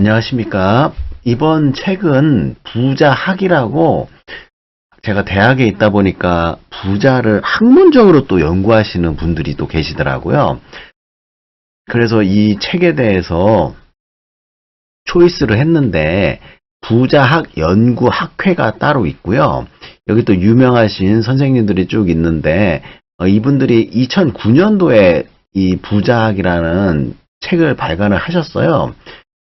안녕하십니까. 이번 책은 부자학이라고 제가 대학에 있다 보니까 부자를 학문적으로 또 연구하시는 분들이 또 계시더라고요. 그래서 이 책에 대해서 초이스를 했는데 부자학 연구학회가 따로 있고요. 여기 또 유명하신 선생님들이 쭉 있는데 이분들이 2009년도에 이 부자학이라는 책을 발간을 하셨어요.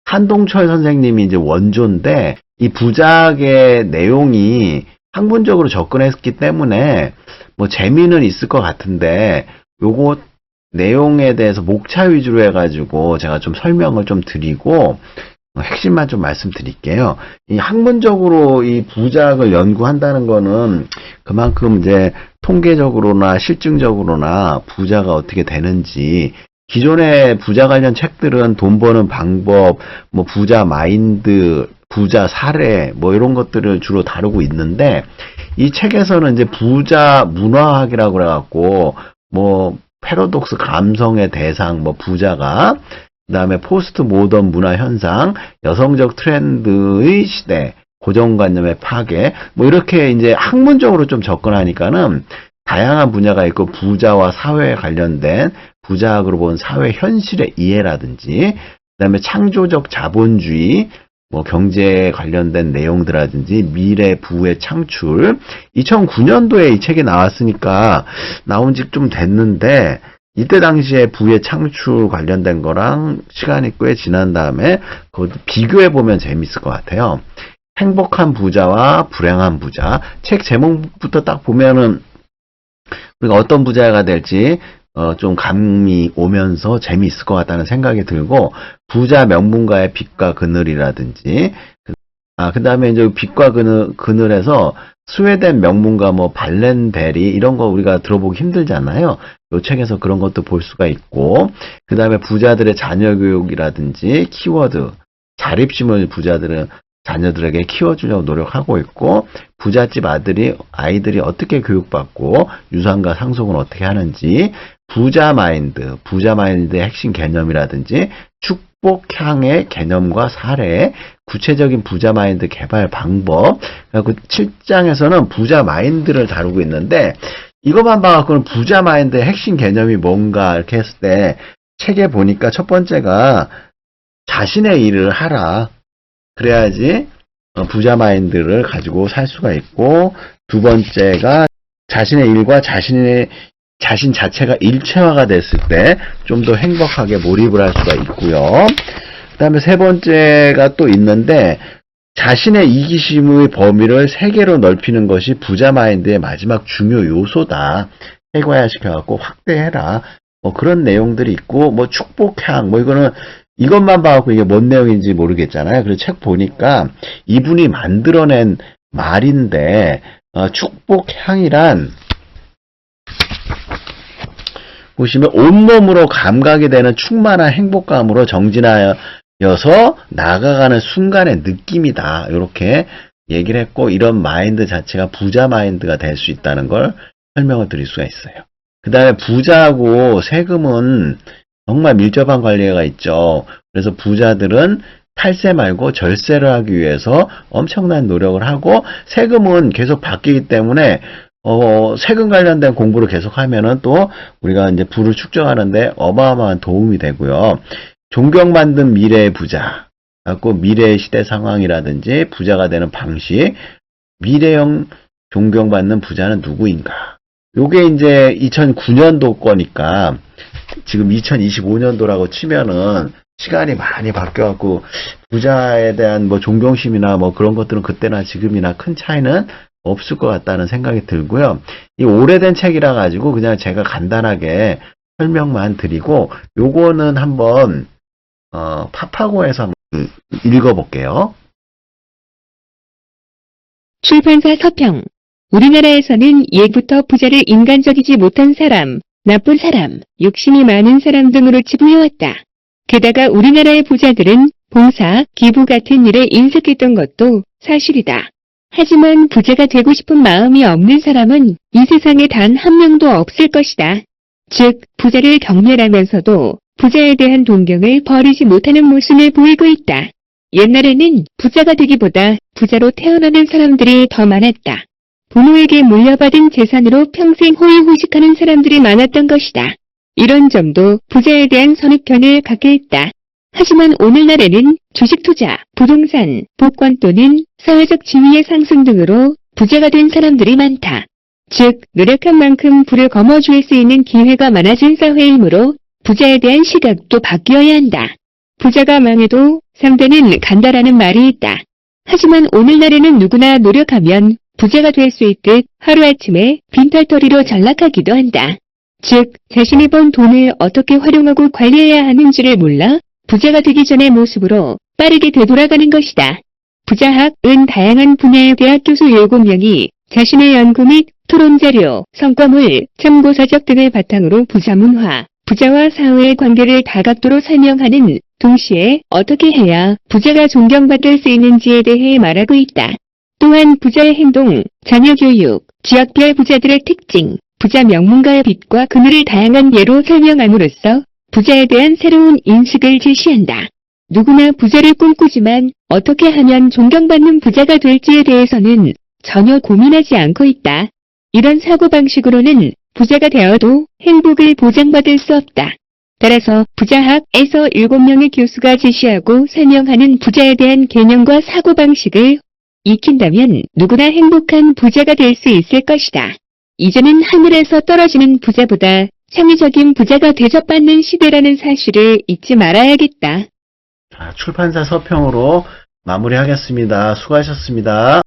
한동철 선생님이 이제 원조인데 이 부자학의 내용이 학문적으로 접근했기 때문에 뭐 재미는 있을 것 같은데 요거 내용에 대해서 목차 위주로 해가지고 제가 좀 설명을 좀 드리고 핵심만 좀 말씀드릴게요. 이 학문적으로 이 부자학을 연구한다는 거는 그만큼 이제 통계적으로나 실증적으로나 부자가 어떻게 되는지, 기존의 부자 관련 책들은 돈 버는 방법, 뭐 부자 마인드, 부자 사례, 뭐 이런 것들을 주로 다루고 있는데, 이 책에서는 이제 부자 문화학이라고 그래갖고, 뭐, 패러독스 감성의 대상, 뭐 부자가, 그 다음에 포스트 모던 문화 현상, 여성적 트렌드의 시대, 고정관념의 파괴, 뭐 이렇게 이제 학문적으로 좀 접근하니까는 다양한 분야가 있고, 부자와 사회에 관련된 부자학으로 본 사회 현실의 이해라든지, 그 다음에 창조적 자본주의, 뭐 경제에 관련된 내용들이라든지, 미래 부의 창출. 2009년도에 이 책이 나왔으니까 나온 지 좀 됐는데, 이때 당시에 부의 창출 관련된 거랑 시간이 꽤 지난 다음에 그것도 비교해보면 재밌을 것 같아요. 행복한 부자와 불행한 부자. 책 제목부터 딱 보면은 우리가 어떤 부자가 될지 좀 감이 오면서 재미있을 것 같다는 생각이 들고, 부자 명문가의 빛과 그늘이라든지, 그 다음에 이제 빛과 그늘에서 스웨덴 명문가 뭐 발렌베리 이런 거 우리가 들어보기 힘들잖아요. 이 책에서 그런 것도 볼 수가 있고, 그 다음에 부자들의 자녀 교육이라든지 키워드, 자립심을 부자들은 자녀들에게 키워주려고 노력하고 있고, 부잣집 아이들이 어떻게 교육받고 유산과 상속은 어떻게 하는지, 부자마인드의 핵심 개념이라든지, 축복향의 개념과 사례, 구체적인 부자마인드 개발 방법. 그리고 7장에서는 부자마인드를 다루고 있는데, 이것만 봐갖고는 부자마인드의 핵심 개념이 뭔가 이렇게 했을 때 책에 보니까 첫 번째가 자신의 일을 하라. 그래야지 부자 마인드를 가지고 살 수가 있고, 두 번째가 자신의 일과 자신 자체가 일체화가 됐을 때 좀 더 행복하게 몰입을 할 수가 있고요. 그 다음에 세 번째가 또 있는데, 자신의 이기심의 범위를 세계로 넓히는 것이 부자 마인드의 마지막 중요 요소다. 세과화시켜갖고 확대해라. 뭐 그런 내용들이 있고, 뭐 축복향, 뭐 이것만 봐갖고 이게 뭔 내용인지 모르겠잖아요. 그래서 책 보니까 이분이 만들어낸 말인데, 축복향이란, 보시면 온몸으로 감각이 되는 충만한 행복감으로 정진하여서 나아가는 순간의 느낌이다. 이렇게 얘기를 했고, 이런 마인드 자체가 부자 마인드가 될 수 있다는 걸 설명을 드릴 수가 있어요. 그 다음에 부자하고 세금은 정말 밀접한 관계가 있죠. 그래서 부자들은 탈세 말고 절세를 하기 위해서 엄청난 노력을 하고, 세금은 계속 바뀌기 때문에 세금 관련된 공부를 계속하면은 또 우리가 이제 부를 축적하는데 어마어마한 도움이 되고요. 존경받는 미래의 부자, 그리고 미래의 시대 상황이라든지 부자가 되는 방식, 미래형 존경받는 부자는 누구인가. 요게 이제 2009년도 거니까 지금 2025년도라고 치면은 시간이 많이 바뀌어갖고 부자에 대한 뭐 존경심이나 뭐 그런 것들은 그때나 지금이나 큰 차이는 없을 것 같다는 생각이 들고요. 이 오래된 책이라 가지고 그냥 제가 간단하게 설명만 드리고, 요거는 한번 파파고에서 한번 읽어볼게요. 출판사 서평. 우리나라에서는 예부터 부자를 인간적이지 못한 사람, 나쁜 사람, 욕심이 많은 사람 등으로 치부해왔다. 게다가 우리나라의 부자들은 봉사, 기부 같은 일에 인색했던 것도 사실이다. 하지만 부자가 되고 싶은 마음이 없는 사람은 이 세상에 단 한 명도 없을 것이다. 즉, 부자를 경멸하면서도 부자에 대한 동경을 버리지 못하는 모습을 보이고 있다. 옛날에는 부자가 되기보다 부자로 태어나는 사람들이 더 많았다. 부모에게 물려받은 재산으로 평생 호의호식하는 사람들이 많았던 것이다. 이런 점도 부자에 대한 선입견을 갖게 했다. 하지만 오늘날에는 주식 투자, 부동산, 복권 또는 사회적 지위의 상승 등으로 부자가 된 사람들이 많다. 즉, 노력한 만큼 부를 거머쥘 수 있는 기회가 많아진 사회이므로 부자에 대한 시각도 바뀌어야 한다. 부자가 망해도 상대는 간다라는 말이 있다. 하지만 오늘날에는 누구나 노력하면 부자가 될 수 있듯 하루아침에 빈털터리로 전락하기도 한다. 즉, 자신이 번 돈을 어떻게 활용하고 관리해야 하는지를 몰라 부자가 되기 전의 모습으로 빠르게 되돌아가는 것이다. 부자학은 다양한 분야의 대학 교수 7명이 자신의 연구 및 토론자료, 성과물, 참고사적 등을 바탕으로 부자 문화, 부자와 사회의 관계를 다각도로 설명하는 동시에 어떻게 해야 부자가 존경받을 수 있는지에 대해 말하고 있다. 또한 부자의 행동, 자녀 교육, 지역별 부자들의 특징, 부자 명문가의 빛과 그늘을 다양한 예로 설명함으로써 부자에 대한 새로운 인식을 제시한다. 누구나 부자를 꿈꾸지만 어떻게 하면 존경받는 부자가 될지에 대해서는 전혀 고민하지 않고 있다. 이런 사고방식으로는 부자가 되어도 행복을 보장받을 수 없다. 따라서 부자학에서 7명의 교수가 제시하고 설명하는 부자에 대한 개념과 사고방식을 익힌다면 누구나 행복한 부자가 될 수 있을 것이다. 이제는 하늘에서 떨어지는 부자보다 창의적인 부자가 대접받는 시대라는 사실을 잊지 말아야겠다. 출판사 서평으로 마무리하겠습니다. 수고하셨습니다.